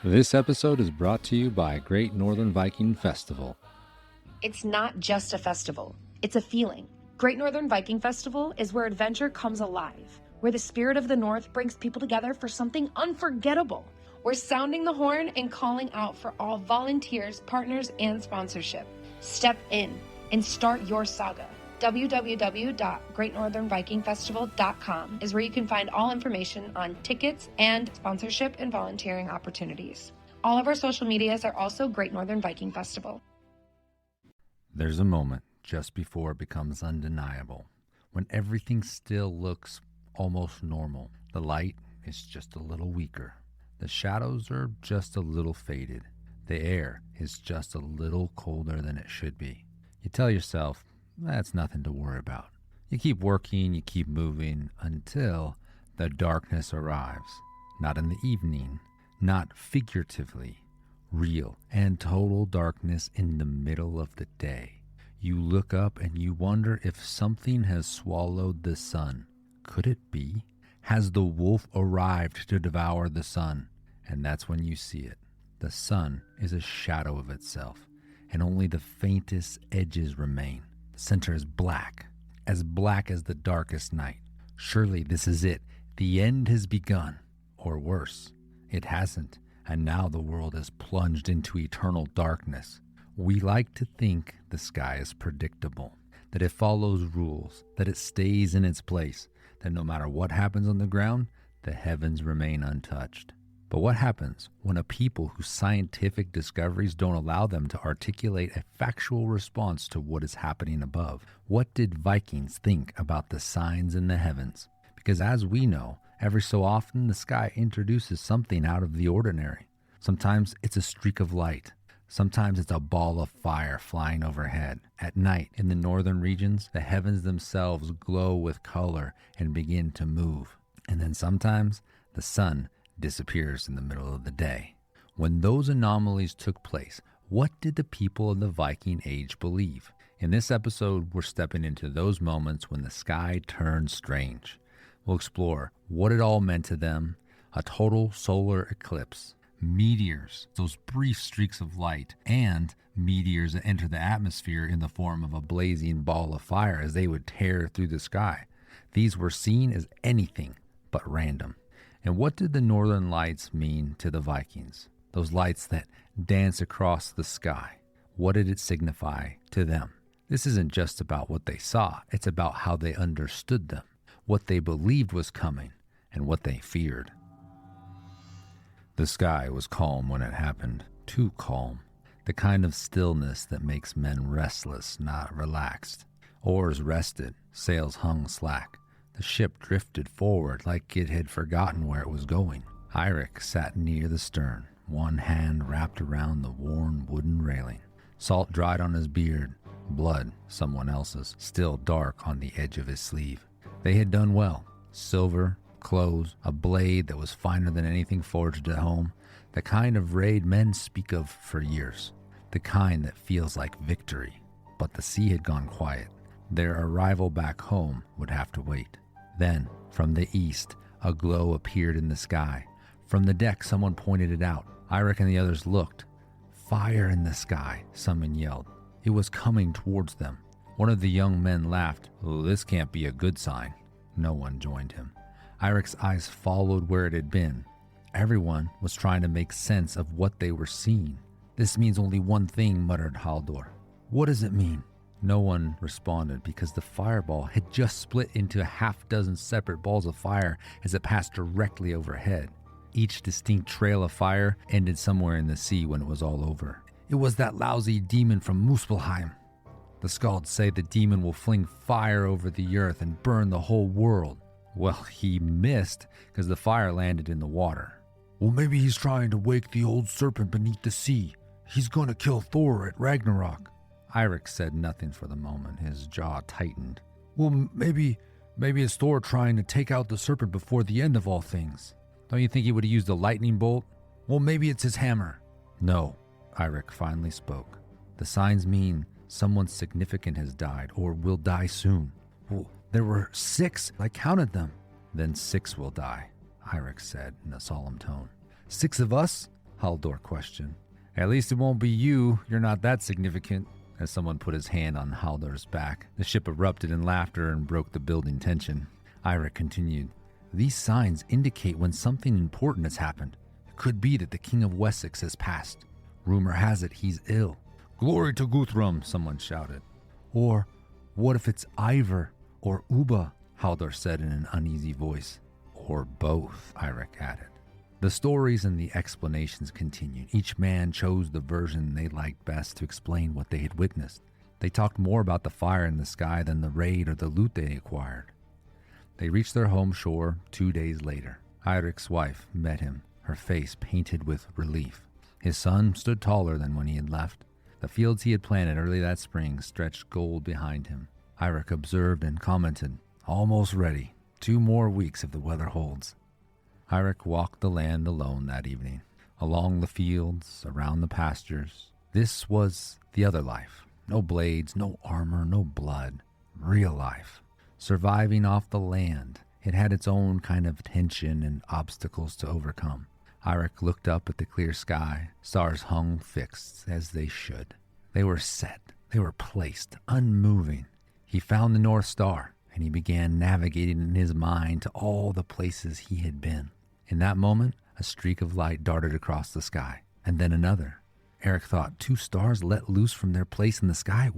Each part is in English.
This episode is brought to you by Great Northern Viking Festival. It's not just a festival, it's a feeling. Great Northern Viking Festival is where adventure comes alive, where the spirit of the North brings people together for something unforgettable. We're sounding the horn and calling out for all volunteers, partners, and sponsorship. Step in and start your saga. www.greatnorthernvikingfestival.com is where you can find all information on tickets and sponsorship and volunteering opportunities. All of our social medias are also Great Northern Viking Festival. There's a moment just before it becomes undeniable, when everything still looks almost normal. The light is just a little weaker. The shadows are just a little faded. The air is just a little colder than it should be. You tell yourself, that's nothing to worry about. You keep working, you keep moving, until the darkness arrives. Not in the evening, not figuratively, real and total darkness in the middle of the day. You look up and you wonder if something has swallowed the sun. Could it be? Has the wolf arrived to devour the sun? And that's when you see it. The sun is a shadow of itself, and only the faintest edges remain. The center is black as the darkest night. Surely this is it. The end has begun. Or worse, it hasn't, and now the world is plunged into eternal darkness. We like to think the sky is predictable, that it follows rules, that it stays in its place, that no matter what happens on the ground, the heavens remain untouched. But what happens when a people whose scientific discoveries don't allow them to articulate a factual response to what is happening above? What did Vikings think about the signs in the heavens? Because as we know, every so often the sky introduces something out of the ordinary. Sometimes it's a streak of light. Sometimes it's a ball of fire flying overhead. At night, in the northern regions, the heavens themselves glow with color and begin to move. And then sometimes the sun disappears in the middle of the day. When those anomalies took place, what did the people of the Viking Age believe? In this episode, we're stepping into those moments when the sky turned strange. We'll explore what it all meant to them, a total solar eclipse, meteors, those brief streaks of light, and meteors that enter the atmosphere in the form of a blazing ball of fire as they would tear through the sky. These were seen as anything but random. And what did the northern lights mean to the Vikings? Those lights that dance across the sky. What did it signify to them? This isn't just about what they saw. It's about how they understood them, what they believed was coming, and what they feared. The sky was calm when it happened, too calm. The kind of stillness that makes men restless, not relaxed. Oars rested, sails hung slack. The ship drifted forward like it had forgotten where it was going. Eirik sat near the stern, one hand wrapped around the worn wooden railing. Salt dried on his beard, blood, someone else's, still dark on the edge of his sleeve. They had done well. Silver, clothes, a blade that was finer than anything forged at home. The kind of raid men speak of for years. The kind that feels like victory. But the sea had gone quiet. Their arrival back home would have to wait. Then, from the east, a glow appeared in the sky. From the deck, someone pointed it out. Eirik and the others looked. Fire in the sky, someone yelled. It was coming towards them. One of the young men laughed. Oh, this can't be a good sign. No one joined him. Eirik's eyes followed where it had been. Everyone was trying to make sense of what they were seeing. This means only one thing, muttered Halldor. What does it mean? No one responded because the fireball had just split into a half-dozen separate balls of fire as it passed directly overhead. Each distinct trail of fire ended somewhere in the sea when it was all over. It was that lousy demon from Muspelheim. The skalds say the demon will fling fire over the earth and burn the whole world. Well, he missed because the fire landed in the water. Well, maybe he's trying to wake the old serpent beneath the sea. He's going to kill Thor at Ragnarok. Eirik said nothing for the moment. His jaw tightened. Well, maybe it's Thor trying to take out the serpent before the end of all things. Don't you think he would have used a lightning bolt? Well, maybe it's his hammer. No, Eirik finally spoke. The signs mean someone significant has died or will die soon. Well, there were 6. I counted them. Then 6 will die, Eirik said in a solemn tone. 6 of us? Haldor questioned. At least it won't be you. You're not that significant. As someone put his hand on Haldor's back, the ship erupted in laughter and broke the building tension. Eirik continued. These signs indicate when something important has happened. It could be that the King of Wessex has passed. Rumor has it he's ill. Glory to Guthrum, someone shouted. Or what if it's Ivar or Uba, Haldor said in an uneasy voice. Or both, Eirik added. The stories and the explanations continued. Each man chose the version they liked best to explain what they had witnessed. They talked more about the fire in the sky than the raid or the loot they acquired. They reached their home shore 2 days later. Eirik's wife met him, her face painted with relief. His son stood taller than when he had left. The fields he had planted early that spring stretched gold behind him. Eirik observed and commented, almost ready. 2 more weeks if the weather holds. Eirik walked the land alone that evening, along the fields, around the pastures. This was the other life. No blades, no armor, no blood. Real life. Surviving off the land. It had its own kind of tension and obstacles to overcome. Eirik looked up at the clear sky. Stars hung fixed, as they should. They were set. They were placed, unmoving. He found the North Star, and he began navigating in his mind to all the places he had been. In that moment, a streak of light darted across the sky, and then another. Eirik thought, 2 stars let loose from their place in the sky?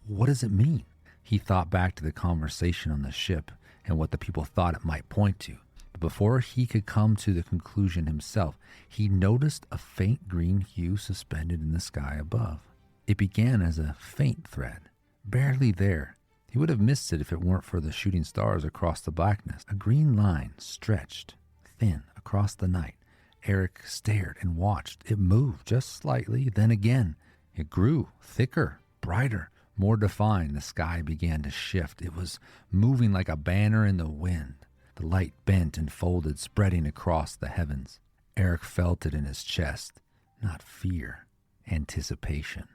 What does it mean? He thought back to the conversation on the ship and what the people thought it might point to. But before he could come to the conclusion himself, he noticed a faint green hue suspended in the sky above. It began as a faint thread, barely there. He would have missed it if it weren't for the shooting stars across the blackness. A green line stretched thin across the night. Eirik stared and watched. It moved just slightly, then again. It grew thicker, brighter, more defined. The sky began to shift. It was moving like a banner in the wind. The light bent and folded, spreading across the heavens. Eirik felt it in his chest. Not fear, anticipation.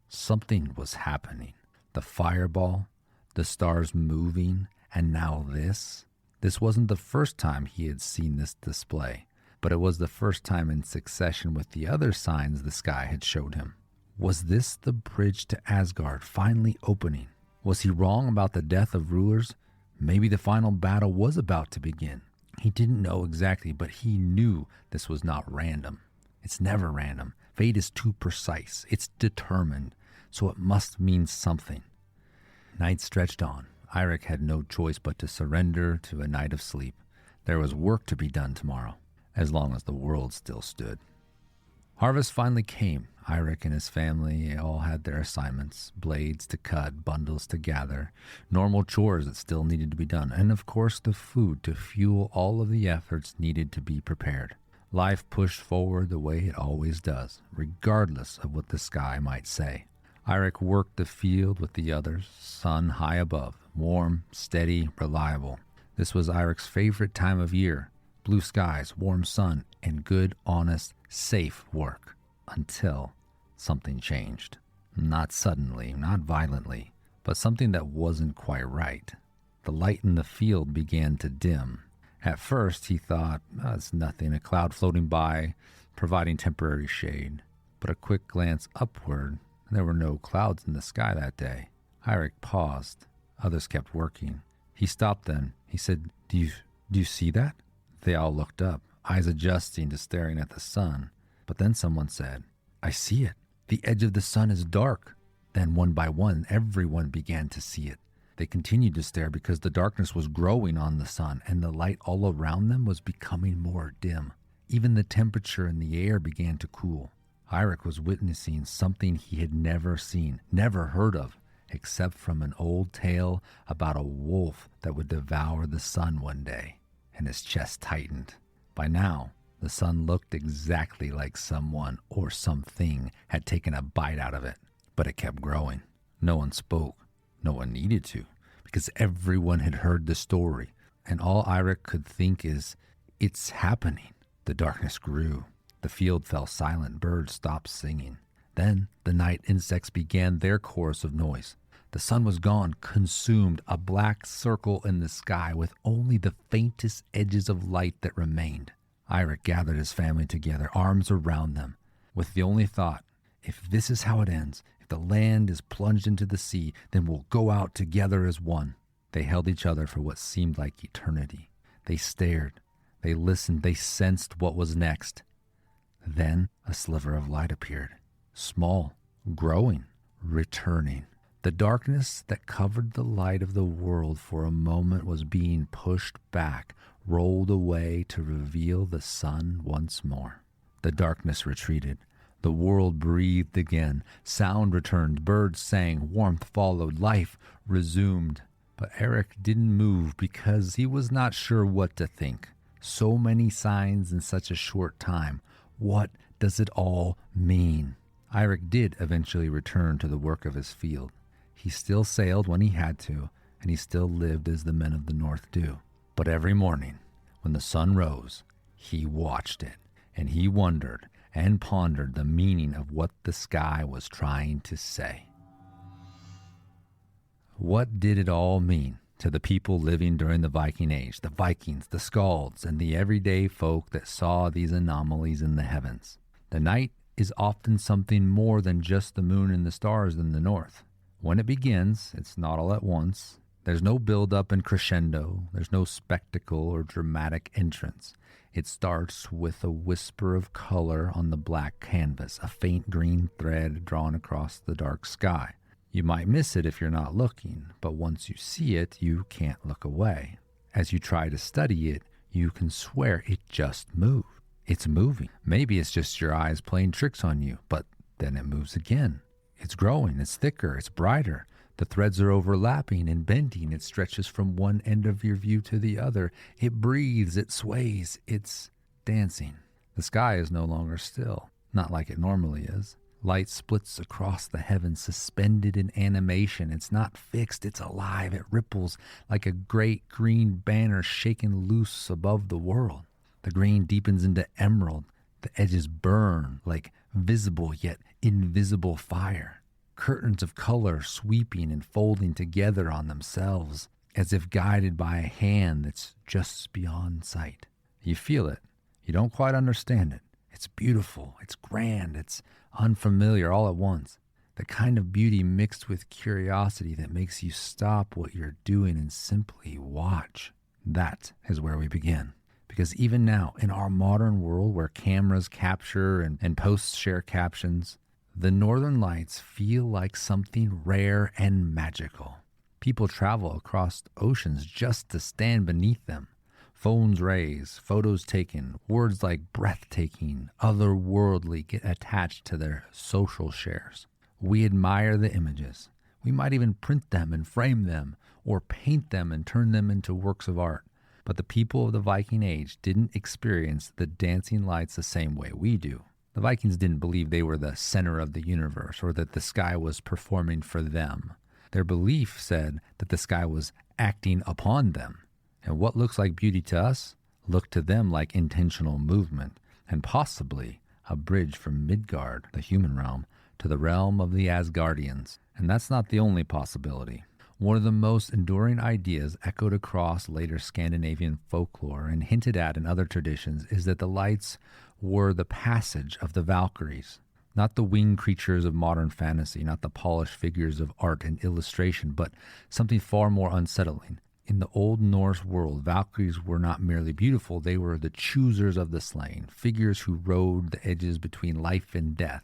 Something was happening. The fireball, the stars moving, and now this. This wasn't the first time he had seen this display, but it was the first time in succession with the other signs the sky had showed him. Was this the bridge to Asgard finally opening? Was he wrong about the death of rulers? Maybe the final battle was about to begin. He didn't know exactly, but he knew this was not random. It's never random. Fate is too precise. It's determined, so it must mean something. Night stretched on. Eirik had no choice but to surrender to a night of sleep. There was work to be done tomorrow, as long as the world still stood. Harvest finally came. Eirik and his family all had their assignments, blades to cut, bundles to gather, normal chores that still needed to be done, and of course the food to fuel all of the efforts needed to be prepared. Life pushed forward the way it always does, regardless of what the sky might say. Eirik worked the field with the others, sun high above, warm, steady, reliable. This was Eirik's favorite time of year. Blue skies, warm sun, and good, honest, safe work. Until something changed. Not suddenly, not violently, but something that wasn't quite right. The light in the field began to dim. At first he thought, it's nothing, a cloud floating by, providing temporary shade. But a quick glance upward, there were no clouds in the sky that day. Eirik paused. Others kept working. He stopped then. He said, Do you see that? They all looked up, eyes adjusting to staring at the sun. But then someone said, I see it. The edge of the sun is dark. Then one by one, everyone began to see it. They continued to stare because the darkness was growing on the sun and the light all around them was becoming more dim. Even the temperature in the air began to cool. Eirik was witnessing something he had never seen, never heard of, except from an old tale about a wolf that would devour the sun one day, and his chest tightened. By now, the sun looked exactly like someone or something had taken a bite out of it, but it kept growing. No one spoke. No one needed to, because everyone had heard the story, and all Eirik could think is, it's happening. The darkness grew. The field fell silent. Birds stopped singing. Then the night insects began their chorus of noise. The sun was gone, consumed, a black circle in the sky with only the faintest edges of light that remained. Eirik gathered his family together, arms around them, with the only thought, if this is how it ends, if the land is plunged into the sea, then we'll go out together as one. They held each other for what seemed like eternity. They stared, they listened, they sensed what was next. Then a sliver of light appeared, small, growing, returning. The darkness that covered the light of the world for a moment was being pushed back, rolled away to reveal the sun once more. The darkness retreated. The world breathed again. Sound returned. Birds sang. Warmth followed. Life resumed. But Eric didn't move because he was not sure what to think. So many signs in such a short time. What does it all mean? Eirik did eventually return to the work of his field. He still sailed when he had to, and he still lived as the men of the North do. But every morning, when the sun rose, he watched it, and he wondered and pondered the meaning of what the sky was trying to say. What did it all mean to the people living during the Viking Age, the Vikings, the Skalds, and the everyday folk that saw these anomalies in the heavens? The night is often something more than just the moon and the stars in the north. When it begins, it's not all at once. There's no build-up and crescendo. There's no spectacle or dramatic entrance. It starts with a whisper of color on the black canvas, a faint green thread drawn across the dark sky. You might miss it if you're not looking, but once you see it, you can't look away. As you try to study it, you can swear it just moved. It's moving. Maybe it's just your eyes playing tricks on you, but then it moves again. It's growing, it's thicker, it's brighter. The threads are overlapping and bending. It stretches from one end of your view to the other. It breathes, it sways, it's dancing. The sky is no longer still, not like it normally is. Light splits across the heavens, suspended in animation. It's not fixed, it's alive. It ripples like a great green banner shaken loose above the world. The green deepens into emerald. The edges burn like visible yet invisible fire. Curtains of color sweeping and folding together on themselves, as if guided by a hand that's just beyond sight. You feel it. You don't quite understand it. It's beautiful. It's grand. It's unfamiliar all at once. The kind of beauty mixed with curiosity that makes you stop what you're doing and simply watch. That is where we begin. Because even now, in our modern world where cameras capture and posts share captions, the northern lights feel like something rare and magical. People travel across oceans just to stand beneath them. Phones raise, photos taken, words like breathtaking, otherworldly get attached to their social shares. We admire the images. We might even print them and frame them, or paint them and turn them into works of art. But the people of the Viking Age didn't experience the dancing lights the same way we do. The Vikings didn't believe they were the center of the universe or that the sky was performing for them. Their belief said that the sky was acting upon them. And what looks like beauty to us looked to them like intentional movement and possibly a bridge from Midgard, the human realm, to the realm of the Asgardians. And that's not the only possibility. One of the most enduring ideas echoed across later Scandinavian folklore and hinted at in other traditions is that the lights were the passage of the Valkyries, not the winged creatures of modern fantasy, not the polished figures of art and illustration, but something far more unsettling. In the Old Norse world, Valkyries were not merely beautiful, they were the choosers of the slain, figures who rode the edges between life and death,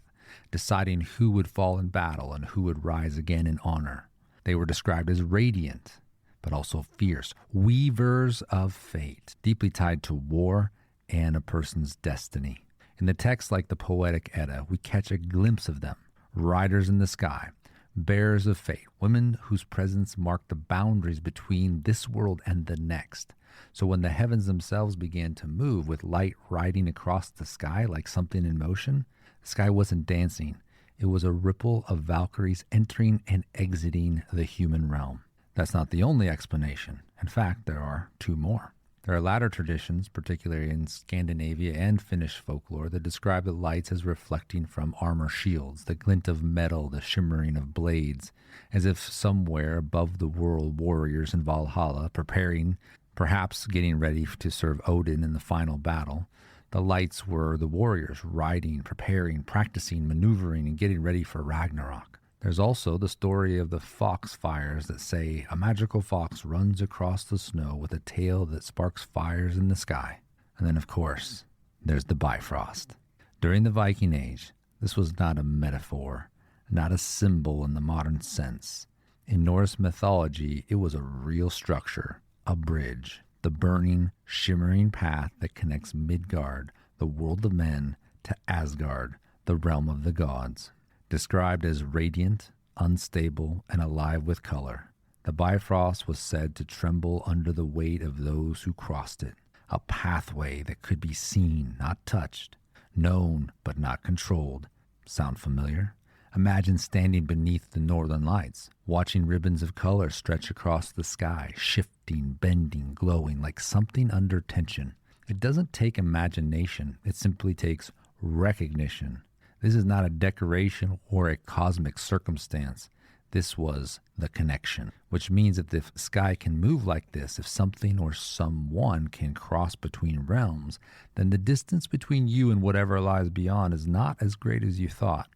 deciding who would fall in battle and who would rise again in honor. They were described as radiant, but also fierce, weavers of fate, deeply tied to war and a person's destiny. In the texts like the Poetic Edda, we catch a glimpse of them, riders in the sky, bearers of fate, women whose presence marked the boundaries between this world and the next. So when the heavens themselves began to move with light riding across the sky like something in motion, the sky wasn't dancing. It was a ripple of Valkyries entering and exiting the human realm. That's not the only explanation. In fact, there are two more. There are latter traditions, particularly in Scandinavia and Finnish folklore, that describe the lights as reflecting from armor shields, the glint of metal, the shimmering of blades, as if somewhere above the world warriors in Valhalla, preparing, perhaps getting ready to serve Odin in the final battle, The lights were the warriors riding, preparing, practicing, maneuvering, and getting ready for Ragnarok. There's also the story of the fox fires that say a magical fox runs across the snow with a tail that sparks fires in the sky. And then, of course, there's the Bifrost. During the Viking Age, this was not a metaphor, not a symbol in the modern sense. In Norse mythology, it was a real structure, a bridge, the burning, shimmering path that connects Midgard, the world of men, to Asgard, the realm of the gods. Described as radiant, unstable, and alive with color, the Bifrost was said to tremble under the weight of those who crossed it, a pathway that could be seen, not touched, known but not controlled. Sound familiar? Imagine standing beneath the northern lights, watching ribbons of color stretch across the sky, shifting, bending, glowing like something under tension. It doesn't take imagination, it simply takes recognition. This is not a decoration or a cosmic circumstance. This was the connection, which means that if sky can move like this, if something or someone can cross between realms, then the distance between you and whatever lies beyond is not as great as you thought.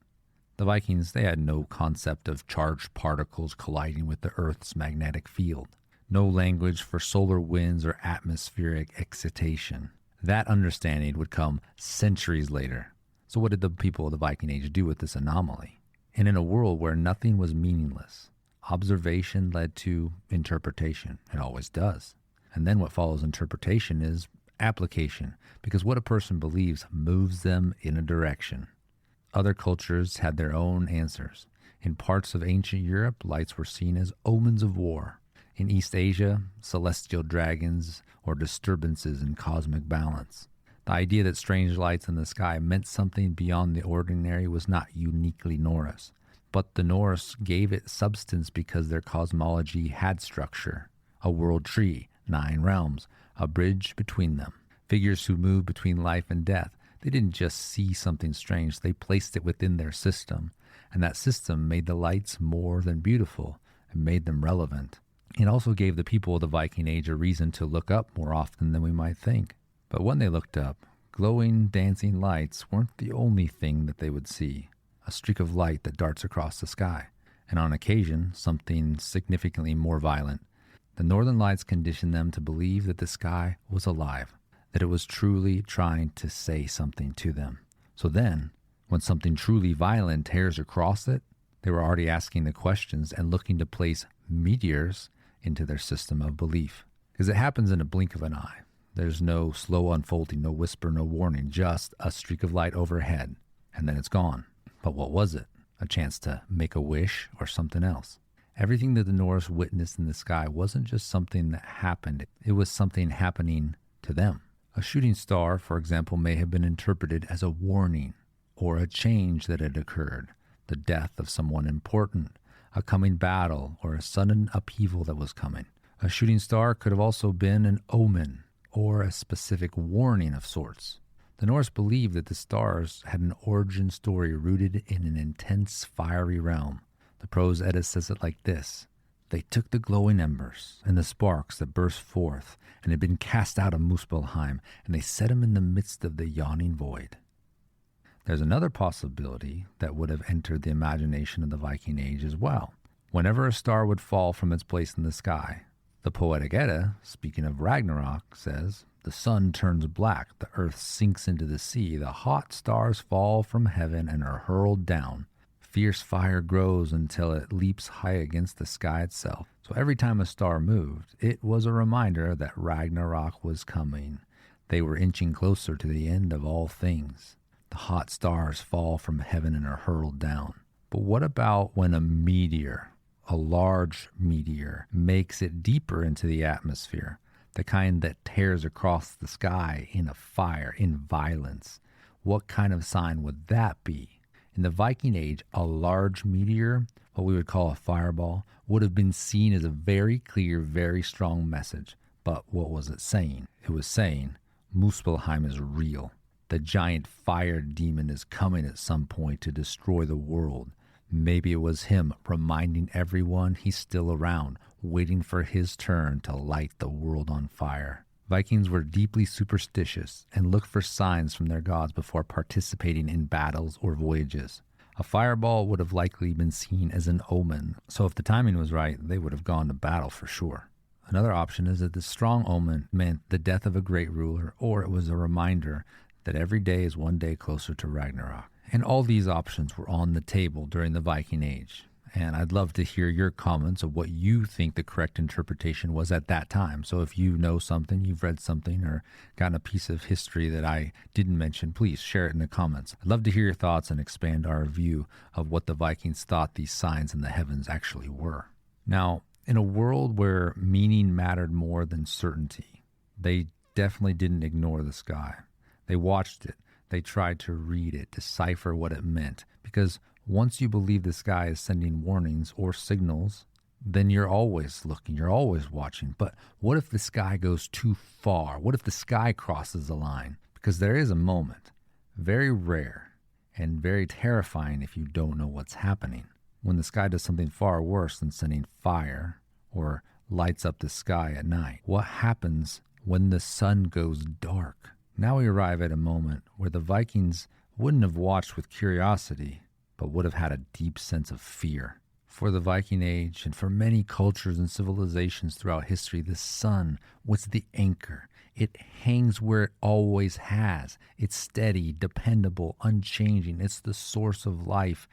The Vikings, they had no concept of charged particles colliding with the Earth's magnetic field, no language for solar winds or atmospheric excitation. That understanding would come centuries later. So what did the people of the Viking Age do with this anomaly? And in a world where nothing was meaningless, observation led to interpretation. It always does. And then what follows interpretation is application, because what a person believes moves them in a direction. Other cultures had their own answers. In parts of ancient Europe, lights were seen as omens of war. In East Asia, celestial dragons or disturbances in cosmic balance. The idea that strange lights in the sky meant something beyond the ordinary was not uniquely Norse, but the Norse gave it substance because their cosmology had structure, a world tree, 9 realms, a bridge between them, figures who moved between life and death. They didn't just see something strange, they placed it within their system, and that system made the lights more than beautiful and made them relevant. It also gave the people of the Viking Age a reason to look up more often than we might think. But when they looked up, glowing, dancing lights weren't the only thing that they would see. A streak of light that darts across the sky. And on occasion, something significantly more violent. The northern lights conditioned them to believe that the sky was alive, that it was truly trying to say something to them. So then, when something truly violent tears across it, they were already asking the questions and looking to place meteors into their system of belief. Because it happens in a blink of an eye. There's no slow unfolding, no whisper, no warning, just a streak of light overhead, and then it's gone. But what was it? A chance to make a wish or something else? Everything that the Norse witnessed in the sky wasn't just something that happened, it was something happening to them. A shooting star, for example, may have been interpreted as a warning or a change that had occurred, the death of someone important, a coming battle, or a sudden upheaval that was coming. A shooting star could have also been an omen, or a specific warning of sorts. The Norse believed that the stars had an origin story rooted in an intense, fiery realm. The prose Edda says it like this: they took the glowing embers and the sparks that burst forth and had been cast out of Muspelheim, and they set them in the midst of the yawning void. There's another possibility that would have entered the imagination of the Viking Age as well. Whenever a star would fall from its place in the sky, the Poetic Edda, speaking of Ragnarok, says, the sun turns black, the earth sinks into the sea, the hot stars fall from heaven and are hurled down. Fierce fire grows until it leaps high against the sky itself. So every time a star moved, it was a reminder that Ragnarok was coming. They were inching closer to the end of all things. The hot stars fall from heaven and are hurled down. But what about when a meteor, a large meteor, makes it deeper into the atmosphere, the kind that tears across the sky in a fire, in violence? What kind of sign would that be? In the Viking Age, a large meteor, what we would call a fireball, would have been seen as a very clear, very strong message. But what was it saying? It was saying, Muspelheim is real. The giant fire demon is coming at some point to destroy the world. Maybe it was him reminding everyone he's still around, waiting for his turn to light the world on fire. Vikings were deeply superstitious and looked for signs from their gods before participating in battles or voyages. A fireball would have likely been seen as an omen, so if the timing was right, they would have gone to battle for sure. Another option is that the strong omen meant the death of a great ruler, or it was a reminder that every day is one day closer to Ragnarok. And all these options were on the table during the Viking Age. And I'd love to hear your comments of what you think the correct interpretation was at that time. So if you know something, you've read something, or gotten a piece of history that I didn't mention, please share it in the comments. I'd love to hear your thoughts and expand our view of what the Vikings thought these signs in the heavens actually were. Now, in a world where meaning mattered more than certainty, they definitely didn't ignore the sky. They watched it. They tried to read it, decipher what it meant, because once you believe the sky is sending warnings or signals, then you're always looking, you're always watching. But what if the sky goes too far? What if the sky crosses the line? Because there is a moment, very rare and very terrifying if you don't know what's happening, when the sky does something far worse than sending fire or lights up the sky at night. What happens when the sun goes dark? Now we arrive at a moment where the Vikings wouldn't have watched with curiosity, but would have had a deep sense of fear. For the Viking Age and for many cultures and civilizations throughout history, the sun was the anchor. It hangs where it always has. It's steady, dependable, unchanging. It's the source of life.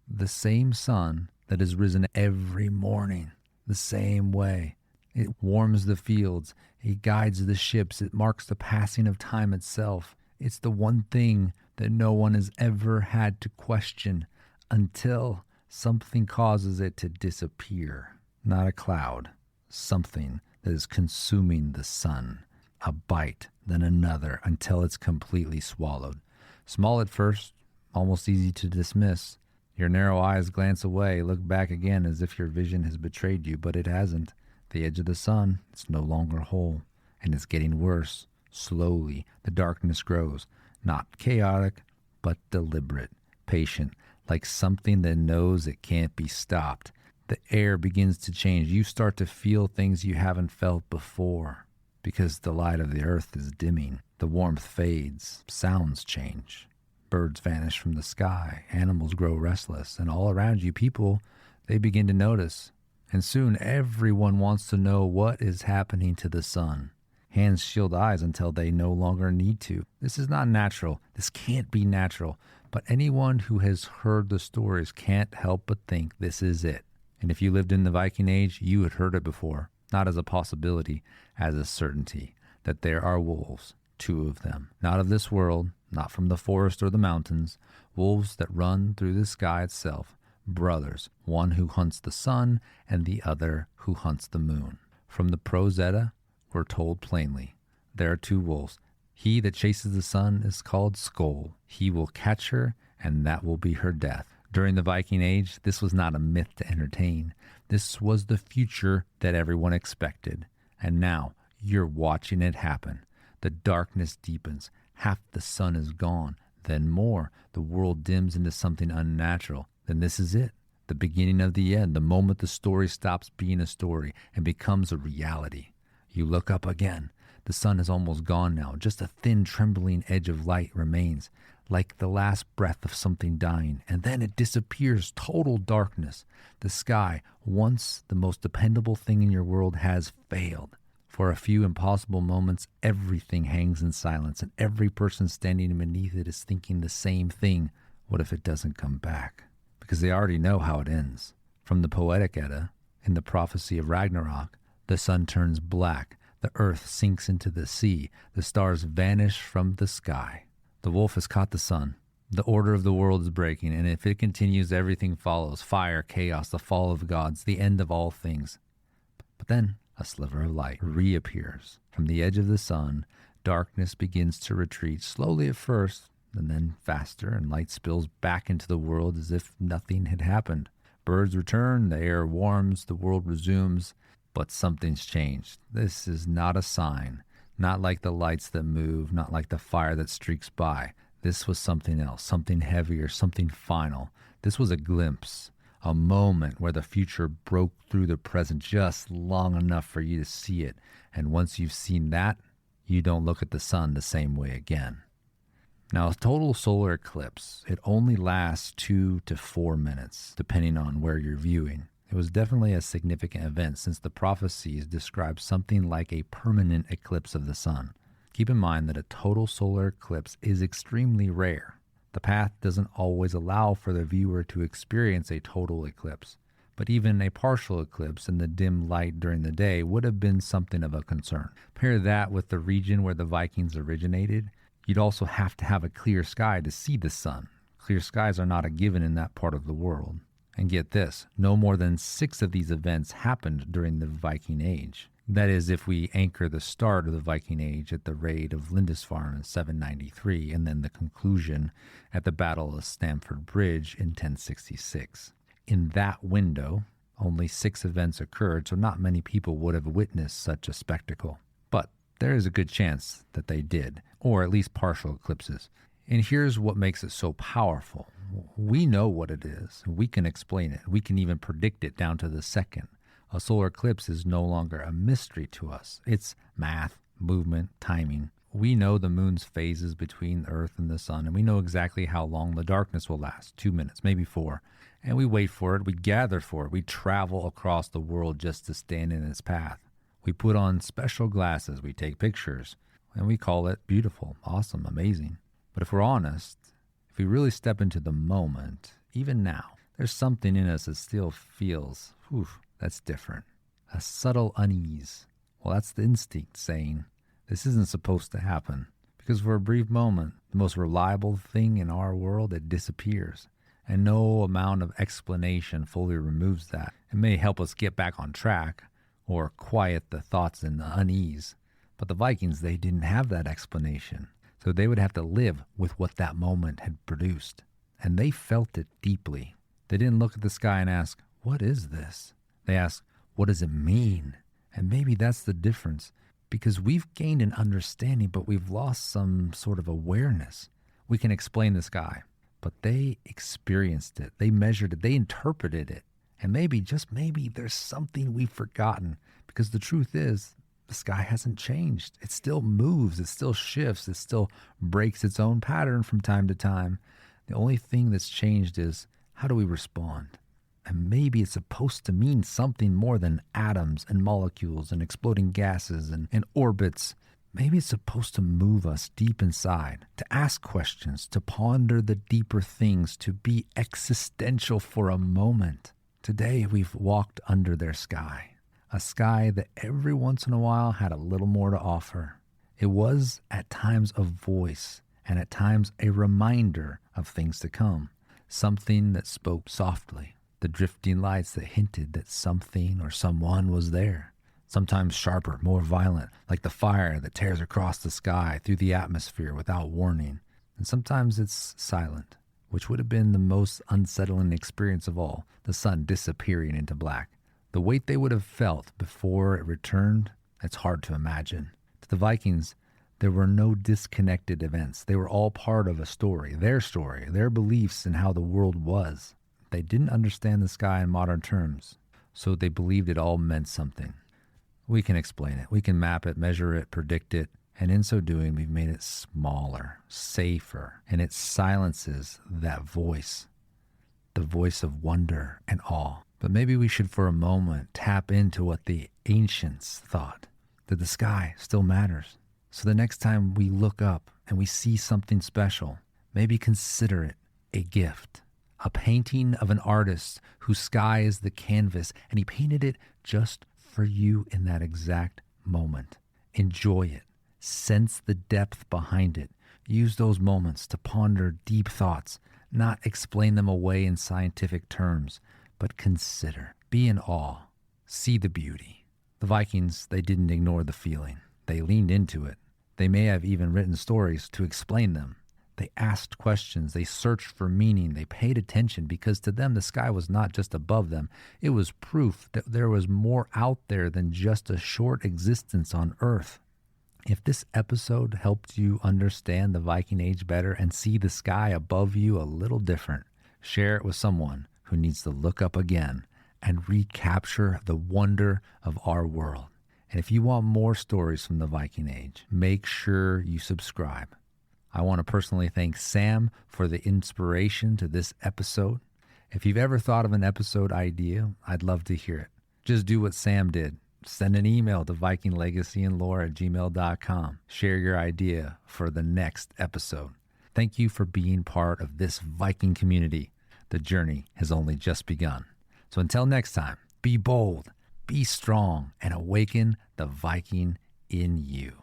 The same sun that has risen every morning, the same way. It warms the fields. It guides the ships. It marks the passing of time itself. It's the one thing that no one has ever had to question until something causes it to disappear. Not a cloud, something that is consuming the sun. A bite, then another, until it's completely swallowed. Small at first, almost easy to dismiss. Your narrow eyes glance away, look back again as if your vision has betrayed you, but it hasn't. The edge of the sun, it's no longer whole, and it's getting worse. Slowly, the darkness grows, not chaotic, but deliberate, patient, like something that knows it can't be stopped. The air begins to change. You start to feel things you haven't felt before because the light of the earth is dimming. The warmth fades. Sounds change. Birds vanish from the sky. Animals grow restless. And all around you, people, they begin to notice. And soon everyone wants to know what is happening to the sun. Hands shield eyes until they no longer need to. This is not natural. This can't be natural. But anyone who has heard the stories can't help but think this is it. And if you lived in the Viking Age, you had heard it before, not as a possibility, as a certainty, that there are wolves, 2 of them, not of this world, not from the forest or the mountains, wolves that run through the sky itself, brothers, one who hunts the sun and the other who hunts the moon. From the Prose Edda, we're told plainly, there are 2 wolves. He that chases the sun is called Skoll. He will catch her, and that will be her death. During the Viking Age, this was not a myth to entertain. This was the future that everyone expected. And now, you're watching it happen. The darkness deepens. Half the sun is gone. Then more. The world dims into something unnatural. Then this is it. The beginning of the end. The moment the story stops being a story and becomes a reality. You look up again. The sun is almost gone now. Just a thin, trembling edge of light remains, like the last breath of something dying. And then it disappears. Total darkness. The sky, once the most dependable thing in your world, has failed. For a few impossible moments, everything hangs in silence, and every person standing beneath it is thinking the same thing. What if it doesn't come back? Because they already know how it ends. From the Poetic Edda, in the prophecy of Ragnarok, the sun turns black. The earth sinks into the sea. The stars vanish from the sky. The wolf has caught the sun. The order of the world is breaking, and if it continues, everything follows. Fire, chaos, the fall of gods, the end of all things. But then a sliver of light reappears. From the edge of the sun, darkness begins to retreat, slowly at first, and then faster, and light spills back into the world as if nothing had happened. Birds return, the air warms, the world resumes. But something's changed. This is not a sign, not like the lights that move, not like the fire that streaks by. This was something else, something heavier, something final. This was a glimpse, a moment where the future broke through the present just long enough for you to see it. And once you've seen that, you don't look at the sun the same way again. Now, a total solar eclipse, it only lasts 2 to 4 minutes, depending on where you're viewing. It was definitely a significant event since the prophecies describe something like a permanent eclipse of the sun. Keep in mind that a total solar eclipse is extremely rare. The path doesn't always allow for the viewer to experience a total eclipse, but even a partial eclipse in the dim light during the day would have been something of a concern. Pair that with the region where the Vikings originated, you'd also have to have a clear sky to see the sun. Clear skies are not a given in that part of the world. And get this, no more than 6 of these events happened during the Viking Age. That is, if we anchor the start of the Viking Age at the raid of Lindisfarne in 793, and then the conclusion at the Battle of Stamford Bridge in 1066. In that window, only 6 events occurred, so not many people would have witnessed such a spectacle. But there is a good chance that they did, or at least partial eclipses. And here's what makes it so powerful. We know what it is. We can explain it. We can even predict it down to the second. A solar eclipse is no longer a mystery to us. It's math, movement, timing. We know the moon's phases between the Earth and the sun, and we know exactly how long the darkness will last, 2 minutes, maybe 4. And we wait for it, we gather for it, we travel across the world just to stand in its path. We put on special glasses, we take pictures, and we call it beautiful, awesome, amazing. But if we're honest, if we really step into the moment, even now, there's something in us that still feels, that's different. A subtle unease. Well, that's the instinct saying, this isn't supposed to happen. Because for a brief moment, the most reliable thing in our world, it disappears. And no amount of explanation fully removes that. It may help us get back on track or quiet the thoughts and the unease. But the Vikings, they didn't have that explanation. So they would have to live with what that moment had produced. And they felt it deeply. They didn't look at the sky and ask, what is this? They asked, what does it mean? And maybe that's the difference. Because we've gained an understanding, but we've lost some sort of awareness. We can explain the sky, but they experienced it. They measured it. They interpreted it. And maybe, just maybe, there's something we've forgotten. Because the truth is, the sky hasn't changed. It still moves. It still shifts. It still breaks its own pattern from time to time. The only thing that's changed is, how do we respond? And maybe it's supposed to mean something more than atoms and molecules and exploding gases and orbits. Maybe it's supposed to move us deep inside, to ask questions, to ponder the deeper things, to be existential for a moment. Today we've walked under their sky, a sky that every once in a while had a little more to offer. It was at times a voice and at times a reminder of things to come, something that spoke softly. The drifting lights that hinted that something or someone was there. Sometimes sharper, more violent, like the fire that tears across the sky through the atmosphere without warning. And sometimes it's silent, which would have been the most unsettling experience of all, the sun disappearing into black. The weight they would have felt before it returned, it's hard to imagine. To the Vikings, there were no disconnected events. They were all part of a story, their beliefs in how the world was. They didn't understand the sky in modern terms, so they believed it all meant something. We can explain it. We can map it, measure it, predict it, and in so doing, we've made it smaller, safer, and it silences that voice, the voice of wonder and awe. But maybe we should for a moment tap into what the ancients thought, that the sky still matters. So the next time we look up and we see something special, maybe consider it a gift. A painting of an artist whose sky is the canvas, and he painted it just for you in that exact moment. Enjoy it. Sense the depth behind it. Use those moments to ponder deep thoughts, not explain them away in scientific terms, but consider. Be in awe. See the beauty. The Vikings, they didn't ignore the feeling. They leaned into it. They may have even written stories to explain them. They asked questions, they searched for meaning, they paid attention because to them the sky was not just above them. It was proof that there was more out there than just a short existence on Earth. If this episode helped you understand the Viking Age better and see the sky above you a little different, share it with someone who needs to look up again and recapture the wonder of our world. And if you want more stories from the Viking Age, make sure you subscribe. I want to personally thank Sam for the inspiration to this episode. If you've ever thought of an episode idea, I'd love to hear it. Just do what Sam did. Send an email to vikinglegacyandlore@gmail.com. Share your idea for the next episode. Thank you for being part of this Viking community. The journey has only just begun. So until next time, be bold, be strong, and awaken the Viking in you.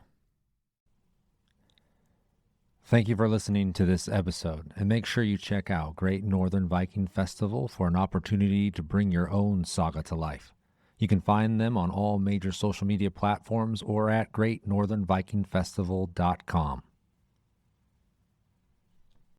Thank you for listening to this episode, and make sure you check out Great Northern Viking Festival for an opportunity to bring your own saga to life. You can find them on all major social media platforms or at greatnorthernvikingfestival.com.